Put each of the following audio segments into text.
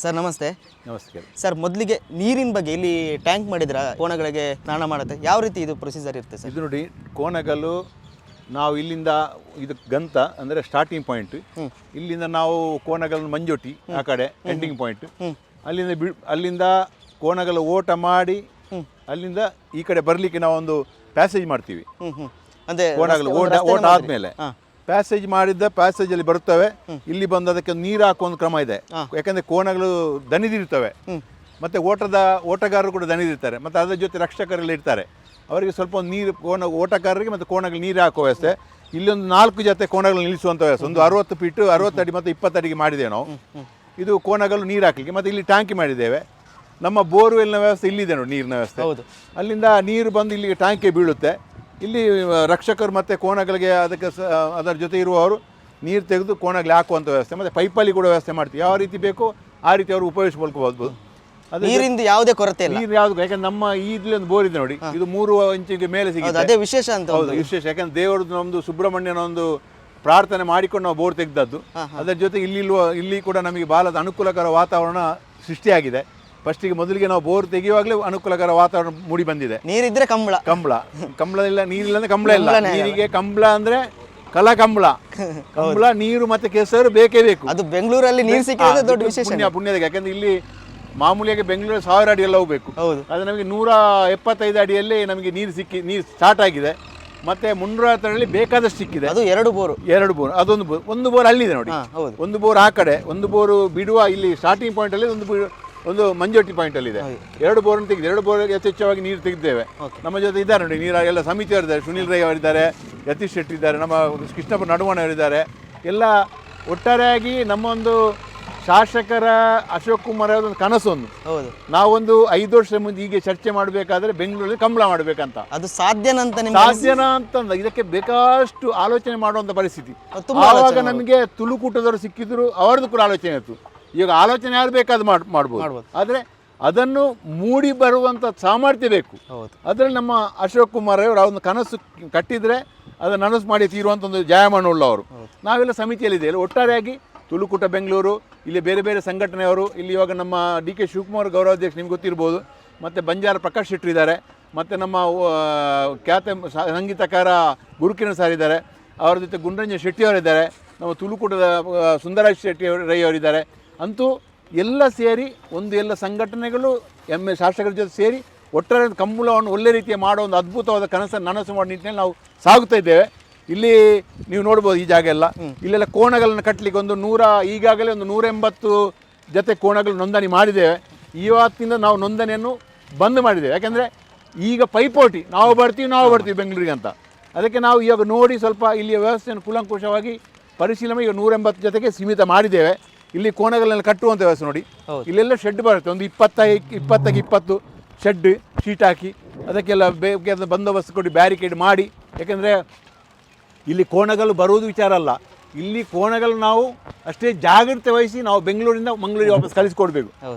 Sir ನಮಸ್ತೆ. ನಮಸ್ಕಾರ sir, ಮೊದಲಿಗೆ ನೀರಿನ ಬಗ್ಗೆ ಇಲ್ಲಿ ಟ್ಯಾಂಕ್ ಮಾಡಿದ್ರ ಕೋಣಗಳಿಗೆ ಸ್ನಾನ ಮಾಡುತ್ತೆ, ಯಾವ ರೀತಿ ಇದು ಪ್ರೊಸೀಜರ್ ಇರುತ್ತೆ ಸರ್? ಇದು ನೋಡಿ, ಕೋಣಗಲ್ಲು ನಾವು ಇಲ್ಲಿಂದ ಇದು ಗಂತ ಅಂದರೆ ಸ್ಟಾರ್ಟಿಂಗ್ ಪಾಯಿಂಟ್. ಇಲ್ಲಿಂದ ನಾವು ಕೋಣಗಲ್ಲು ಮಂಜೋಟಿ ಆ ಕಡೆ ಎಂಡಿಂಗ್ ಪಾಯಿಂಟ್. ಅಲ್ಲಿಂದ ಕೋಣಗಲ್ಲು ಓಟ ಮಾಡಿ ಅಲ್ಲಿಂದ ಈ ಕಡೆ ಬರಲಿಕ್ಕೆ ನಾವು ಒಂದು ಪ್ಯಾಸೇಜ್ ಮಾಡ್ತೀವಿ. ಅಂದ್ರೆ ಕೋಣಗಲ್ಲು ಓಟ ಆದಮೇಲೆ ಪ್ಯಾಸೇಜ್ ಪ್ಯಾಸೇಜಲ್ಲಿ ಬರುತ್ತವೆ. ಇಲ್ಲಿ ಬಂದು ಅದಕ್ಕೆ ನೀರು ಹಾಕೋ ಒಂದು ಕ್ರಮ ಇದೆ. ಯಾಕಂದರೆ ಕೋಣಗಳು ದಣಿದಿರ್ತವೆ, ಮತ್ತು ಓಟಗಾರರು ಕೂಡ ದಣಿದಿರ್ತಾರೆ, ಮತ್ತು ಅದರ ಜೊತೆ ರಕ್ಷಕರೆಲ್ಲ ಇರ್ತಾರೆ. ಅವರಿಗೆ ಸ್ವಲ್ಪ ನೀರು ಓಟಗಾರರಿಗೆ ಮತ್ತು ಕೋಣಗಳು ನೀರು ಹಾಕೋ ವ್ಯವಸ್ಥೆ. ಇಲ್ಲೊಂದು 4 ಜೊತೆ ಕೋಣಗಳು ನಿಲ್ಲಿಸುವಂಥ ವ್ಯವಸ್ಥೆ. ಒಂದು 60 ಫೀಟು 60 ಅಡಿ ಮತ್ತು 20 ಅಡಿಗೆ ಮಾಡಿದ್ದೇವೆ ನಾವು. ಇದು ಕೋಣಗಳು ನೀರು ಹಾಕಲಿಕ್ಕೆ. ಮತ್ತು ಇಲ್ಲಿ ಟ್ಯಾಂಕಿ ಮಾಡಿದ್ದೇವೆ. ನಮ್ಮ ಬೋರ್ವೆಲ್ನ ವ್ಯವಸ್ಥೆ ಇಲ್ಲಿದೆ ನೋಡಿ, ನೀರಿನ ವ್ಯವಸ್ಥೆ. ಅಲ್ಲಿಂದ ನೀರು ಬಂದು ಇಲ್ಲಿಗೆ ಟ್ಯಾಂಕಿಗೆ ಬೀಳುತ್ತೆ. ಇಲ್ಲಿ ರಕ್ಷಕರು ಮತ್ತು ಕೋಣಗಳಿಗೆ ಅದರ ಜೊತೆ ಇರುವವರು ನೀರು ತೆಗೆದು ಕೋಣಗಳಿಗೆ ಹಾಕುವಂಥ ವ್ಯವಸ್ಥೆ, ಮತ್ತು ಪೈಪಲ್ಲಿ ಕೂಡ ವ್ಯವಸ್ಥೆ ಮಾಡ್ತೀವಿ. ಯಾವ ರೀತಿ ಬೇಕೋ ಆ ರೀತಿ ಅವರು ಉಪಯೋಗಿಸ್ಕೊಳ್ಬೋದು. ಅದು ನೀರಿಂದ ಯಾವುದೇ ಕೊರತೆ ಇಲ್ಲ. ನೀರು ಯಾವುದು, ಯಾಕಂದ್ರೆ ನಮ್ಮ ಇಲ್ಲಿ ಒಂದು ಬೋರ್ ಇದೆ ನೋಡಿ, ಇದು 3 ಇಂಚಿಗೆ ಮೇಲೆ ಸಿಗುತ್ತೆ. ಅದೇ ವಿಶೇಷ ಅಂತ. ಹೌದು, ವಿಶೇಷ. ಯಾಕಂದ್ರೆ ದೇವರದ್ದು ನಮ್ಮದು ಸುಬ್ರಹ್ಮಣ್ಯನ ಒಂದು ಪ್ರಾರ್ಥನೆ ಮಾಡಿಕೊಂಡು ನಾವು ಬೋರ್ ತೆಗೆದದ್ದು. ಅದರ ಜೊತೆ ಇಲ್ಲಿ ಕೂಡ ನಮಗೆ ಬಹಳ ಅನುಕೂಲಕರ ವಾತಾವರಣ ಸೃಷ್ಟಿಯಾಗಿದೆ. ಫಸ್ಟಿಗೆ ಮೊದಲಿಗೆ ನಾವು ಬೋರ್ ತೆಗೆಯುವಾಗಲೇ ಅನುಕೂಲಕರ ವಾತಾವರಣ ಮೂಡಿ ಬಂದಿದೆ. ನೀರಿದ್ರೆ ಕಂಬಳ ಇಲ್ಲ, ನೀರಿಲ್ಲ ಅಂದ್ರೆ ಕಂಬಳ ಇಲ್ಲ. ನೀರಿಗೆ ಕಂಬಳ ಅಂದ್ರೆ ಕಂಬಳ ನೀರು ಮತ್ತೆ ಕೆಸರು ಬೇಕೇ ಬೇಕು. ಅದು ಬೆಂಗಳೂರಲ್ಲಿ ನೀರು ಸಿಕ್ಕಿದ್ರೆ ದೊಡ್ಡ ವಿಶೇಷ, ಪುಣ್ಯದ. ಯಾಕಂದ್ರೆ ಇಲ್ಲಿ ಮಾಮೂಲಿಯಾಗಿ ಬೆಂಗಳೂರು 1000 ಅಡಿ ಎಲ್ಲ ಹೋಗ್ಬೇಕು. ಅದು ನಮಗೆ 175 ಅಡಿಯಲ್ಲಿ ನಮಗೆ ನೀರು ಸ್ಟಾರ್ಟ್ ಆಗಿದೆ. ಮತ್ತೆ 360 ಅಡಿ ಬೇಕಾದಷ್ಟು ಸಿಕ್ಕಿದೆ. ಅದು 2 ಬೋರ್. ಅದೊಂದು ಒಂದು ಬೋರ್ ಅಲ್ಲಿದೆ ನೋಡಿ. ಒಂದು ಬೋರ್ ಆ ಕಡೆ, ಒಂದು ಬೋರ್ ಬಿಡುವ ಇಲ್ಲಿ ಸ್ಟಾರ್ಟಿಂಗ್ ಪಾಯಿಂಟ್ ಅಲ್ಲಿ, ಒಂದು ಮಂಜೋಟಿ ಪಾಯಿಂಟ್ ಅಲ್ಲಿ ಇದೆ. 2 ಬೋರನ್ನು ತೆಗೆದು 2 ಬೋರ್ ಯಥೇಚ್ಛವಾಗಿ ನೀರು ತೆಗೆದಿದ್ದೇವೆ. ನಮ್ಮ ಜೊತೆ ಇದ್ದಾರೆ ನೋಡಿ, ನೀರು ಎಲ್ಲ ಸಮಿತಿಯವರಿದ್ದಾರೆ. ಸುನಿಲ್ ರೈ ಅವರಿದ್ದಾರೆ, ಯತೀಶ್ ಶೆಟ್ಟಿ ಇದ್ದಾರೆ, ನಮ್ಮ ಕೃಷ್ಣಪ್ಪ ನಡುವಣ್ಣವರಿದ್ದಾರೆ. ಎಲ್ಲ ಒಟ್ಟಾರೆಯಾಗಿ ನಮ್ಮ ಒಂದು ಶಾಸಕರ ಅಶೋಕ್ ಕುಮಾರ್ ಅವರ ಒಂದು ಕನಸೊಂದು. ನಾವೊಂದು 5 ವರ್ಷದ ಮುಂದೆ ಹೀಗೆ ಚರ್ಚೆ ಮಾಡಬೇಕಾದ್ರೆ ಬೆಂಗಳೂರಲ್ಲಿ ಕಂಬಳ ಮಾಡಬೇಕಂತ. ಅದು ಸಾಧ್ಯನಾ ಅಂತ ಇದಕ್ಕೆ ಬೇಕಾಷ್ಟು ಆಲೋಚನೆ ಮಾಡುವಂಥ ಪರಿಸ್ಥಿತಿ. ಆವಾಗ ನಮಗೆ ತುಳುಕೂಟದವರು ಸಿಕ್ಕಿದ್ರು, ಅವರದ್ದು ಕೂಡ ಆಲೋಚನೆ ಇತ್ತು. ಈಗ ಆಲೋಚನೆ ಯಾರು ಬೇಕಾದ್ರೂ ಮಾಡ್ಬೋದು. ಆದರೆ ಅದನ್ನು ಮೂಡಿ ಬರುವಂಥ ಸಾಮರ್ಥ್ಯ ಬೇಕು. ಅದರಲ್ಲಿ ನಮ್ಮ ಅಶೋಕ್ ಕುಮಾರ್ ಅವರು ಒಂದು ಕನಸು ಕಟ್ಟಿದರೆ ಅದನ್ನು ನನಸು ಮಾಡಿ ತೀರುವಂಥ ಒಂದು ಜಾಯಮಾನ ಉಳ್ಳವರು. ನಾವೆಲ್ಲ ಸಮಿತಿಯಲ್ಲಿದ್ದೇವೆ. ಒಟ್ಟಾರೆಯಾಗಿ ತುಳುಕೂಟ ಬೆಂಗಳೂರು, ಇಲ್ಲಿ ಬೇರೆ ಬೇರೆ ಸಂಘಟನೆಯವರು, ಇಲ್ಲಿ ಇವಾಗ ನಮ್ಮ DK ಶಿವಕುಮಾರ್ ಗೌರವಾಧ್ಯಕ್ಷ ನಿಮ್ಗೆ ಗೊತ್ತಿರ್ಬೋದು, ಮತ್ತು ಬಂಜಾರ ಪ್ರಕಾಶ್ ಶೆಟ್ಟಿ ಇದ್ದಾರೆ, ಮತ್ತು ನಮ್ಮ ಖ್ಯಾತ ಸಂಗೀತಕಾರ ಗುರುಕಿರಣ್ ಸರ್ ಇದ್ದಾರೆ, ಅವರ ಜೊತೆ ಗುಂಡ್ರಂಜನ್ ಶೆಟ್ಟಿಯವರಿದ್ದಾರೆ, ನಮ್ಮ ತುಳುಕೂಟದ ಸುಂದರಾಜ್ ಶೆಟ್ಟಿ ರೈ ಅವರಿದ್ದಾರೆ. ಅಂತೂ ಎಲ್ಲ ಸೇರಿ ಎಲ್ಲ ಸಂಘಟನೆಗಳು ಶಾಸಕರ ಜೊತೆ ಸೇರಿ ಒಟ್ಟಾರೆ ಕಂಬಳವನ್ನು ಒಳ್ಳೆ ರೀತಿಯ ಮಾಡೋ ಒಂದು ಅದ್ಭುತವಾದ ಕನಸನ್ನು ನನಸು ಮಾಡೋ ನಿಟ್ಟಿನಲ್ಲಿ ನಾವು ಸಾಗುತ್ತಾ ಇದ್ದೇವೆ. ಇಲ್ಲಿ ನೀವು ನೋಡ್ಬೋದು, ಈ ಜಾಗ ಎಲ್ಲ ಇಲ್ಲೆಲ್ಲ ಕೋಣಗಳನ್ನು ಕಟ್ಟಲಿಕ್ಕೆ ಈಗಾಗಲೇ ಒಂದು 180 ಜೊತೆ ಕೋಣಗಳು ನೋಂದಣಿ ಮಾಡಿದ್ದೇವೆ. ಇವತ್ತಿಂದ ನಾವು ನೋಂದಣಿಯನ್ನು ಬಂದ್ ಮಾಡಿದ್ದೇವೆ. ಯಾಕೆಂದರೆ ಈಗ ಪೈಪೋಟಿ, ನಾವು ಬರ್ತೀವಿ ಬೆಂಗಳೂರಿಗೆ ಅಂತ. ಅದಕ್ಕೆ ನಾವು ಇವಾಗ ನೋಡಿ ಸ್ವಲ್ಪ ಇಲ್ಲಿಯ ವ್ಯವಸ್ಥೆಯನ್ನು ಕೂಲಂಕುಷವಾಗಿ ಪರಿಶೀಲನೆ ಈಗ 180 ಜೊತೆಗೆ ಸೀಮಿತ ಮಾಡಿದ್ದೇವೆ. ಇಲ್ಲಿ ಕೋಣಗಳನ್ನೆಲ್ಲ ಕಟ್ಟುವಂಥ ವ್ಯವಸ್ಥೆ ನೋಡಿ, ಇಲ್ಲೆಲ್ಲ ಶೆಡ್ ಬರುತ್ತೆ. ಒಂದು 20 ಶೆಡ್ ಶೀಟ್ ಹಾಕಿ ಅದಕ್ಕೆಲ್ಲ ಬೇಕಾದ ಬಂದೋಬಸ್ತು ಕೊಡಿ, ಬ್ಯಾರಿಕೇಡ್ ಮಾಡಿ. ಯಾಕೆಂದರೆ ಇಲ್ಲಿ ಕೋಣಗಳು ಬರುವುದು ವಿಚಾರ ಅಲ್ಲ, ಇಲ್ಲಿ ಕೋಣಗಳು ನಾವು ಅಷ್ಟೇ ಜಾಗ್ರತೆ ವಹಿಸಿ ನಾವು ಬೆಂಗಳೂರಿಂದ ಮಂಗಳೂರಿಗೆ ವಾಪಸ್ ಕಳಿಸಿಕೊಡ್ಬೇಕು.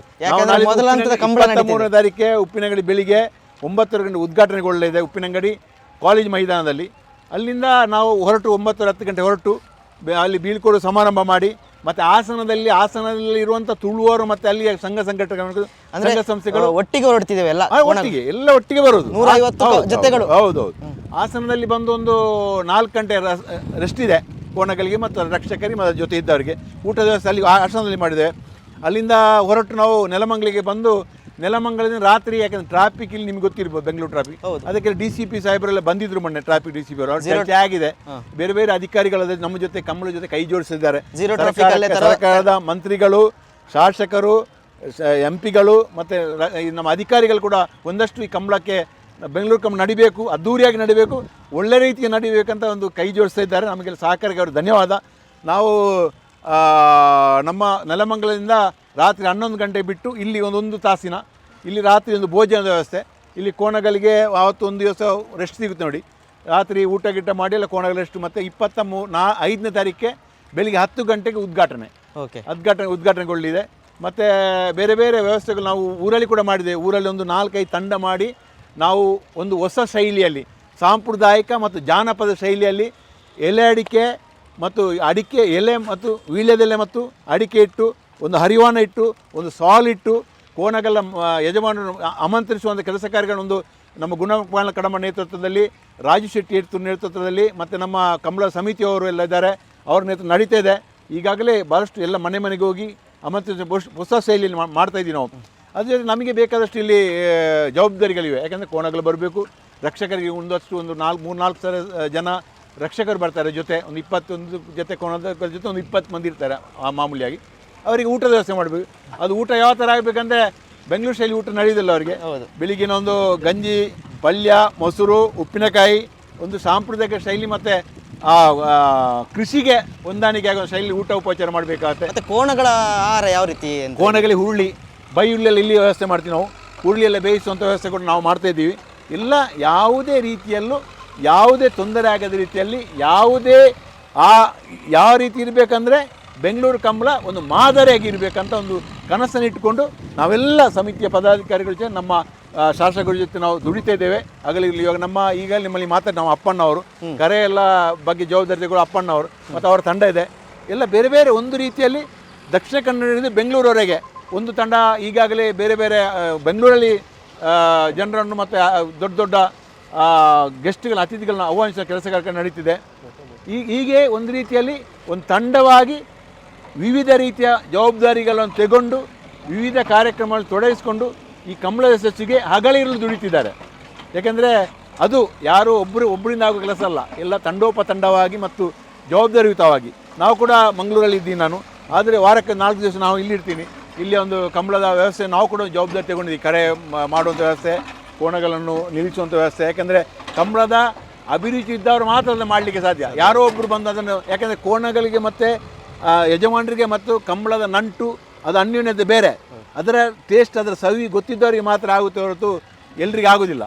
23ನೇ ತಾರೀಕೆ ಉಪ್ಪಿನಂಗಡಿ ಬೆಳಿಗ್ಗೆ 9 ಗಂಟೆ ಉದ್ಘಾಟನೆಗೊಳ್ಳಲಿದೆ, ಉಪ್ಪಿನಂಗಡಿ ಕಾಲೇಜ್ ಮೈದಾನದಲ್ಲಿ. ಅಲ್ಲಿಂದ ನಾವು 9-10 ಗಂಟೆ ಹೊರಟು ಅಲ್ಲಿ ಬೀಳ್ಕೊಡು ಸಮಾರಂಭ ಮಾಡಿ, ಮತ್ತು ಹಾಸನದಲ್ಲಿ ಇರುವಂಥ ತುಳುವರು ಮತ್ತು ಅಲ್ಲಿಯ ಸಂಘ ಸಂಘಟನೆಗಳು, ಸಂಘ ಸಂಸ್ಥೆಗಳು ಒಟ್ಟಿಗೆ ಹೊರಡ್ತಿದ್ದೇವೆ. ಎಲ್ಲ ಒಟ್ಟಿಗೆ ಬರೋದು 150 ಜೊತೆಗಳು. ಹೌದೌದು. ಹಾಸನದಲ್ಲಿ ಬಂದು ಒಂದು 4 ಗಂಟೆ ರೆಸ್ಟ್ ಇದೆ ಕೋಣಗಳಿಗೆ ಮತ್ತು ರಕ್ಷಕರಿಗೆ ಮತ್ತು ಜೊತೆ ಇದ್ದವರಿಗೆ. ಊಟದ ವ್ಯವಸ್ಥೆ ಅಲ್ಲಿ ಹಾಸನದಲ್ಲಿ ಮಾಡಿದ್ದೇವೆ. ಅಲ್ಲಿಂದ ಹೊರಟು ನಾವು ನೆಲಮಂಗಲಿಗೆ ಬಂದು, ನೆಲಮಂಗಲದಿಂದ ರಾತ್ರಿ, ಯಾಕಂದ್ರೆ ಟ್ರಾಫಿಕ್ ಇಲ್ಲಿ ನಿಮ್ಗೆ ಗೊತ್ತಿರ್ಬೋದು, ಬೆಂಗಳೂರು ಟ್ರಾಫಿಕ್. ಅದಕ್ಕೆ DCP ಸಾಹೇಬರೆಲ್ಲ ಬಂದಿದ್ರು ಮೊನ್ನೆ, ಟ್ರಾಫಿಕ್ DCP ಅವರು ಚರ್ಚೆ ಆಗಿದೆ. ಬೇರೆ ಬೇರೆ ಅಧಿಕಾರಿಗಳ ನಮ್ಮ ಜೊತೆ ಕಂಬಳ ಜೊತೆ ಕೈ ಜೋಡಿಸಿದ್ದಾರೆ. ಸರ್ಕಾರದ ಮಂತ್ರಿಗಳು, ಶಾಸಕರು, MP ಗಳು ಮತ್ತು ನಮ್ಮ ಅಧಿಕಾರಿಗಳು ಕೂಡ ಒಂದಷ್ಟು ಈ ಕಂಬಳಕ್ಕೆ ಬೆಂಗಳೂರು ಕಂಬಳ ನಡಿಬೇಕು, ಅದ್ದೂರಿಯಾಗಿ ನಡಿಬೇಕು, ಒಳ್ಳೆ ರೀತಿಯ ನಡಿಬೇಕಂತ ಒಂದು ಕೈ ಜೋಡಿಸ್ತಾ ಇದ್ದಾರೆ. ನಮಗೆಲ್ಲ ಸಹಕಾರಿಗೆ ಅವರು ಧನ್ಯವಾದ. ನಾವು ನಮ್ಮ ನೆಲಮಂಗಲದಿಂದ ರಾತ್ರಿ 11 ಗಂಟೆ ಬಿಟ್ಟು ಇಲ್ಲಿ ಒಂದು ತಾಸಿನ ಇಲ್ಲಿ ರಾತ್ರಿ ಒಂದು ಭೋಜನದ ವ್ಯವಸ್ಥೆ. ಇಲ್ಲಿ ಕೋಣಗಳಿಗೆ ಆವತ್ತು ಒಂದು ದಿವಸ ರೆಸ್ಟ್ ಸಿಗುತ್ತೆ ನೋಡಿ, ರಾತ್ರಿ ಊಟ ಮಾಡಿ ಎಲ್ಲ ಕೋಣಗಳ ರೆಸ್ಟ್. ಮತ್ತು 25ನೇ ತಾರೀಕಿಗೆ ಬೆಳಿಗ್ಗೆ 10 ಗಂಟೆಗೆ ಉದ್ಘಾಟನೆಗೊಳ್ಳಿದೆ. ಮತ್ತು ಬೇರೆ ಬೇರೆ ವ್ಯವಸ್ಥೆಗಳು ನಾವು ಊರಲ್ಲಿ ಕೂಡ ಮಾಡಿದ್ದೇವೆ. ಊರಲ್ಲಿ ಒಂದು 4-5 ತಂಡ ಮಾಡಿ ನಾವು ಒಂದು ಹೊಸ ಶೈಲಿಯಲ್ಲಿ, ಸಾಂಪ್ರದಾಯಿಕ ಮತ್ತು ಜಾನಪದ ಶೈಲಿಯಲ್ಲಿ ಎಲೆ ಅಡಿಕೆ ಮತ್ತು ಎಲೆ ಮತ್ತು ವೀಳ್ಯದೆಲೆ ಮತ್ತು ಅಡಿಕೆ ಇಟ್ಟು ಒಂದು ಹರಿವಾಣ ಇಟ್ಟು ಒಂದು ಸಾಲ್ ಇಟ್ಟು ಕೋಣಗಲ್ಲ ಯಜಮಾನರು ಆಮಂತ್ರಿಸುವಂಥ ಕೆಲಸ ಕಾರ್ಯಗಳನ್ನೊಂದು ನಮ್ಮ ಗುಣಪಾಲ ಕಡಮ ನೇತೃತ್ವದಲ್ಲಿ, ರಾಜು ಶೆಟ್ಟಿ ನೇತೃತ್ವದಲ್ಲಿ ಮತ್ತು ನಮ್ಮ ಕಂಬಳ ಸಮಿತಿಯವರು ಎಲ್ಲ ಇದ್ದಾರೆ, ಅವ್ರ ನೇತೃತ್ವ ನಡೀತಾ ಇದೆ. ಈಗಾಗಲೇ ಭಾಳಷ್ಟು ಎಲ್ಲ ಮನೆ ಮನೆಗೆ ಹೋಗಿ ಆಮಂತ್ರಿಸ ಹೊಸ ಶೈಲಿಯಲ್ಲಿ ಮಾಡ್ತಾಯಿದ್ದೀವಿ ನಾವು. ಅದ್ರ ಜೊತೆ ನಮಗೆ ಬೇಕಾದಷ್ಟು ಇಲ್ಲಿ ಜವಾಬ್ದಾರಿಗಳಿವೆ. ಯಾಕಂದರೆ ಕೋಣಗಳು ಬರಬೇಕು, ರಕ್ಷಕರಿಗೆ ಒಂದು 3-4 ಸಾವಿರ ಜನ ರಕ್ಷಕರು ಬರ್ತಾರೆ, ಜೊತೆ ಒಂದು 21 ಜೊತೆ ಕೋಣದ ಜೊತೆ ಒಂದು 20 ಮಂದಿ ಇರ್ತಾರೆ ಮಾಮೂಲಿಯಾಗಿ. ಅವರಿಗೆ ಊಟದ ವ್ಯವಸ್ಥೆ ಮಾಡಬೇಕು. ಅದು ಊಟ ಯಾವ ಥರ ಆಗಬೇಕಂದ್ರೆ ಬೆಂಗಳೂರು ಶೈಲಿ ಊಟ ನಡೆಯೋದಿಲ್ಲ ಅವರಿಗೆ. ಬೆಳಿಗ್ಗಿನ ಒಂದು ಗಂಜಿ, ಪಲ್ಯ, ಮೊಸರು, ಉಪ್ಪಿನಕಾಯಿ, ಒಂದು ಸಾಂಪ್ರದಾಯಿಕ ಶೈಲಿ ಮತ್ತು ಕೃಷಿಗೆ ಹೊಂದಾಣಿಕೆ ಆಗೋ ಶೈಲಿ ಊಟ ಉಪಚಾರ ಮಾಡಬೇಕಾಗತ್ತೆ. ಮತ್ತು ಕೋಣಗಳ ಆಹಾರ ಯಾವ ರೀತಿ? ಕೋಣಗಳಲ್ಲಿ ಹುರುಳಿ, ಹುರುಳಿಯಲ್ಲಿ ಇಲ್ಲಿ ವ್ಯವಸ್ಥೆ ಮಾಡ್ತೀವಿ ನಾವು. ಹುರುಳಿಯೆಲ್ಲ ಬೇಯಿಸುವಂಥ ವ್ಯವಸ್ಥೆ ಕೂಡ ನಾವು ಮಾಡ್ತಾಯಿದ್ದೀವಿ. ಇಲ್ಲ ಯಾವುದೇ ರೀತಿಯಲ್ಲೂ ಯಾವುದೇ ತೊಂದರೆ ಆಗದ ರೀತಿಯಲ್ಲಿ ಯಾವ ರೀತಿ ಇರಬೇಕಂದ್ರೆ ಬೆಂಗಳೂರು ಕಂಬಳ ಒಂದು ಮಾದರಿಯಾಗಿ ಇರಬೇಕಂತ ಒಂದು ಕನಸನ್ನು ಇಟ್ಕೊಂಡು ನಾವೆಲ್ಲ ಸಮಿತಿಯ ಪದಾಧಿಕಾರಿಗಳ ಜೊತೆ ನಮ್ಮ ಶಾಸಕರ ಜೊತೆ ನಾವು ದುಡಿತಾ ಇದ್ದೇವೆ. ಆಗಲಿರಲಿ ಇವಾಗ ಈಗ ನಿಮ್ಮಲ್ಲಿ ನಮ್ಮ ಅಪ್ಪಣ್ಣವರು ಕರೆ ಎಲ್ಲ ಬಗ್ಗೆ ಜವಾಬ್ದಾರಿಗಳು ಅಪ್ಪಣ್ಣವರು ಮತ್ತು ಅವರ ತಂಡ ಇದೆ. ಎಲ್ಲ ಬೇರೆ ಬೇರೆ ಒಂದು ರೀತಿಯಲ್ಲಿ ದಕ್ಷಿಣ ಕನ್ನಡದಿಂದ ಬೆಂಗಳೂರವರೆಗೆ ಒಂದು ತಂಡ ಈಗಾಗಲೇ ಬೇರೆ ಬೇರೆ ಬೆಂಗಳೂರಲ್ಲಿ ಜನರನ್ನು ಮತ್ತು ದೊಡ್ಡ ದೊಡ್ಡ ಗೆಸ್ಟ್ಗಳ ಅತಿಥಿಗಳನ್ನ ಆಹ್ವಾನಿಸುವ ಕೆಲಸ ಕಾರ್ಯ ನಡೀತಿದೆ. ಹೀಗೆ ಒಂದು ರೀತಿಯಲ್ಲಿ ಒಂದು ತಂಡವಾಗಿ ವಿವಿಧ ರೀತಿಯ ಜವಾಬ್ದಾರಿಗಳನ್ನು ತೆಗೊಂಡು ವಿವಿಧ ಕಾರ್ಯಕ್ರಮಗಳಲ್ಲಿ ತೊಡಗಿಸಿಕೊಂಡು ಈ ಕಂಬಳದ ಯಶಸ್ಸಿಗೆ ಹಗಲಿರಲು ದುಡಿತಿದ್ದಾರೆ. ಯಾಕೆಂದರೆ ಅದು ಯಾರು ಒಬ್ಬರಿಂದ ಆಗೋ ಕೆಲಸ ಅಲ್ಲ, ಎಲ್ಲ ತಂಡೋಪತಂಡವಾಗಿ ಮತ್ತು ಜವಾಬ್ದಾರಿಯುತವಾಗಿ. ನಾವು ಕೂಡ ಮಂಗಳೂರಲ್ಲಿ ಇದ್ದೀನಿ ನಾನು, ಆದರೆ ವಾರಕ್ಕೆ 4 ದಿವಸ ನಾವು ಇಲ್ಲಿರ್ತೀನಿ. ಇಲ್ಲಿ ಒಂದು ಕಂಬಳದ ವ್ಯವಸ್ಥೆ ನಾವು ಕೂಡ ಜವಾಬ್ದಾರಿ ತಗೊಂಡಿದ್ದೀವಿ. ಕರೆ ಮಾಡುವಂಥ ವ್ಯವಸ್ಥೆ, ಕೋಣಗಳನ್ನು ನಿಲ್ಲಿಸುವಂಥ ವ್ಯವಸ್ಥೆ. ಯಾಕೆಂದರೆ ಕಂಬಳದ ಅಭಿರುಚಿ ಇದ್ದವರು ಮಾತ್ರ ಅದನ್ನು ಮಾಡಲಿಕ್ಕೆ ಸಾಧ್ಯ. ಯಾರೋ ಒಬ್ಬರು ಬಂದು ಅದನ್ನು, ಯಾಕೆಂದರೆ ಕೋಣಗಳಿಗೆ ಮತ್ತು ಯಜಮಾನರಿಗೆ ಮತ್ತು ಕಂಬಳದ ನಂಟು ಅದು ಅನ್ಯೋನ್ಯತೆ ಬೇರೆ. ಅದರ ಟೇಸ್ಟ್, ಅದರ ಸವಿ ಗೊತ್ತಿದ್ದವರಿಗೆ ಮಾತ್ರ ಆಗುತ್ತೆ ಹೊರತು ಎಲ್ರಿಗೆ ಆಗೋದಿಲ್ಲ.